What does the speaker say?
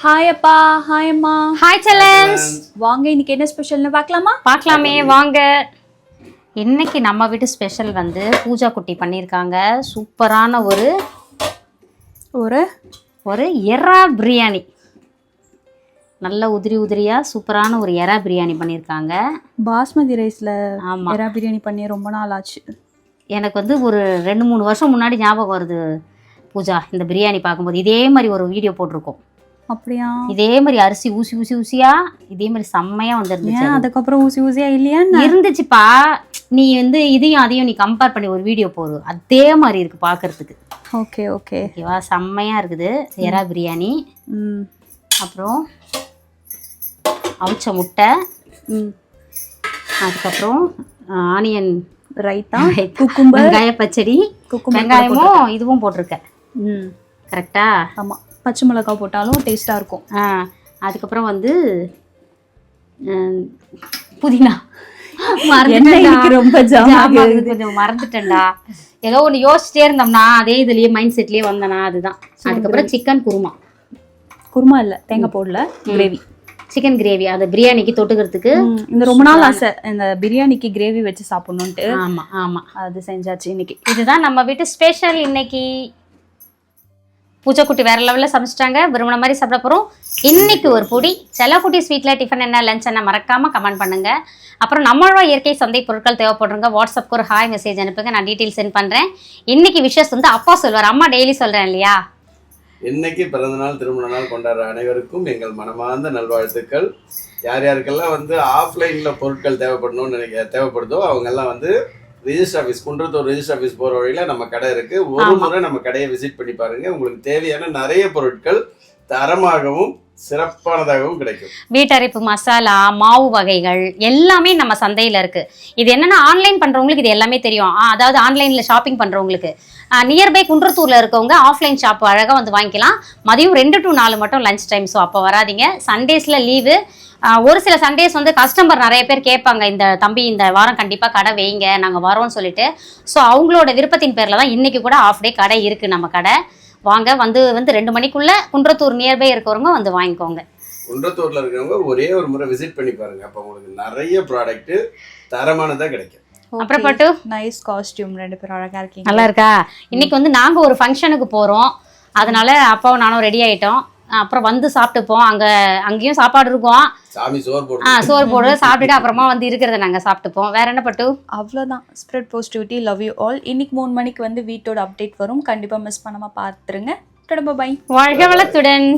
Hi அப்பா, hi அம்மா. Hi செல்லன்ஸ். வாங்க, இன்னைக்கு என்ன ஸ்பெஷல்னு பார்க்கலாமா? பார்க்கலாமே வாங்க. இன்னைக்கு நம்ம வீட்டு ஸ்பெஷல் வந்து பூஜா குட்டி பண்ணியிருக்காங்க. சூப்பரான ஒரு ஒரு ஒரு எறா பிரியாணி. நல்ல உதிரியாக சூப்பரான ஒரு எறா பிரியாணி பண்ணியிருக்காங்க. பாஸ்மதி ரைஸில் ஆமாம், எறா பிரியாணி பண்ணி ரொம்ப நாள் ஆச்சு. எனக்கு வந்து ஒரு 2-3 வருஷம் முன்னாடி ஞாபகம் வருது பூஜா. இந்த பிரியாணி பார்க்கும்போது இதே மாதிரி ஒரு வீடியோ போட்டிருக்கோம். அப்படியா? இதே மாதிரி அரிசி ஊசியா இதே மாதிரி செம்மையா வந்துருந்துச்சு. அதுக்கப்புறம் ஊசியா இல்லையா? இருந்துச்சுப்பா. நீ வந்து இதையும் அதையும் நீ கம்பேர் பண்ணி ஒரு வீடியோ போடு, அதே மாதிரி இருக்கு பார்க்கறதுக்கு. ஓகே ஓகேவா? செம்மையா இருக்குது எறா பிரியாணி. அப்புறம் அவிச்ச முட்டை, அதுக்கப்புறம் ஆனியன் ரைத்தா, குக்கும்பர், வெங்காய பச்சடி, வெங்காயமும் இதுவும் போட்டிருக்கேன். கரெக்டா? ஆமாம், பச்சை மிளகாய் போட்டாலும் டேஸ்ட்டாக இருக்கும். அதுக்கப்புறம் வந்து புதினா ரொம்ப கொஞ்சம் மறந்துட்டேன்டா. ஏதோ ஒன்று யோசிச்சிட்டே இருந்தோம்னா அதே இதுலயே மைண்ட் செட்லயே வந்தனா அதுதான். அதுக்கப்புறம் சிக்கன் குருமா இல்லை, தேங்காய் போடல, கிரேவி, சிக்கன் கிரேவி. அது பிரியாணிக்கு தொட்டுக்கிறதுக்கு இந்த ரொம்ப நாள் ஆசை, இந்த பிரியாணிக்கு கிரேவி வச்சு சாப்பிடணுன்ட்டு. ஆமா அது செஞ்சாச்சு இன்னைக்கு. இதுதான் நம்ம வீட்டு ஸ்பெஷல் இன்னைக்கு. பூஜை குட்டி வேற லெவலில் சமைச்சிட்டாங்க. விரும்பின மாதிரி சாப்பிட போகிறோம். இன்னைக்கு ஒரு பொடி செல்லக்குட்டி ஸ்வீட்டில் டிஃபன் என்ன, லஞ்ச் என்ன மறக்காமல் கமெண்ட் பண்ணுங்க. அப்புறம் நம்மளோட இயற்கை சந்தை பொருட்கள் தேவைப்படுறங்க. வாட்ஸ்அப்க்கு ஒரு ஹாய் மெசேஜ் அனுப்புங்க, நான் டீட்டெயில் சென்ட் பண்ணுறேன். இன்னைக்கு விஷஸ் வந்து அப்பா சொல்வார், அம்மா டெய்லி சொல்கிறேன் இல்லையா? இன்னைக்கு பிறந்த நாள் திருமண நாள் கொண்டாடுற அனைவருக்கும் எங்கள் மனமார்ந்த நல்வாழ்த்துக்கள். யார் யாருக்கெல்லாம் வந்து ஆஃப்லைனில் பொருட்கள் தேவைப்படுதோ அவங்கெல்லாம் வந்து register office, Kundrathur register office போகிற வழியில் நம்ம கடை இருக்குது. ஒரு முறை நம்ம கடையை விசிட் பண்ணி பாருங்கள். உங்களுக்கு தேவையான நிறைய பொருட்கள் தரமாகவும் சிறப்பானதாகவும் கிடைக்கும். வீட்டரைப்பு மசாலா, மாவு வகைகள் எல்லாமே நம்ம சந்தையில் இருக்குது. இது என்னென்னா ஆன்லைன் பண்ணுறவங்களுக்கு இது எல்லாமே தெரியும். அதாவது ஆன்லைனில் ஷாப்பிங் பண்ணுறவங்களுக்கு நியர்பை குன்றத்தூரில் இருக்கவங்க ஆஃப்லைன் ஷாப் அழகாக வந்து வாங்கிக்கலாம். மதியம் 2 to 4 மட்டும் லஞ்ச் டைம். ஸோ அப்போ வராதிங்க. சண்டேஸில் லீவு. ஒரு சில சண்டேஸ் வந்து கஸ்டமர் நிறைய பேர் கேட்பாங்க, இந்த தம்பி இந்த வாரம் கண்டிப்பாக கடை வைங்க, நாங்கள் வரோம்னு சொல்லிட்டு. ஸோ அவங்களோட விருப்பத்தின் பேரில் தான் இன்றைக்கி கூட ஆஃப் டே கடை இருக்குது நம்ம கடை. வாங்க, வந்து 2 மணிக்குள்ளே குன்றத்தூர் நியர்பை இருக்கிறவங்க வந்து வாங்கிக்கோங்க. குன்றத்தூரில் இருக்கிறவங்க ஒரே ஒரு முறை விசிட் பண்ணி பாருங்க. அப்போ உங்களுக்கு நிறைய ப்ராடக்ட் தரமானதாக கிடைக்கும். அப்புறம் பட்டு நைஸ் காஸ்டியூம், 2 பேரும் அழகா இருக்கீங்க. நல்லா இருக்கா? இன்னைக்கு வந்து நாங்கள் ஒரு ஃபங்க்ஷனுக்கு போகிறோம். அதனால அப்பாவும் நானும் ரெடி ஆகிட்டோம். அப்புறம் வந்து சாப்பிட்டுப்போம். அங்கேயும் சாப்பாடு இருக்கும். சாமி சோறு போடு சாப்பிட்டுட்டு அப்புறமா வந்து இருக்கிறத நாங்கள் சாப்பிட்டுப்போம். வேற என்ன பட்டு? அவ்வளோதான். Spread positivity, love you all. இன்னைக்கு 3 மணிக்கு வந்து வீட்டோட அப்டேட் வரும். கண்டிப்பாக மிஸ் பண்ணாமல் பார்த்துருங்க. பை. வாழ்க வளத்துடன்.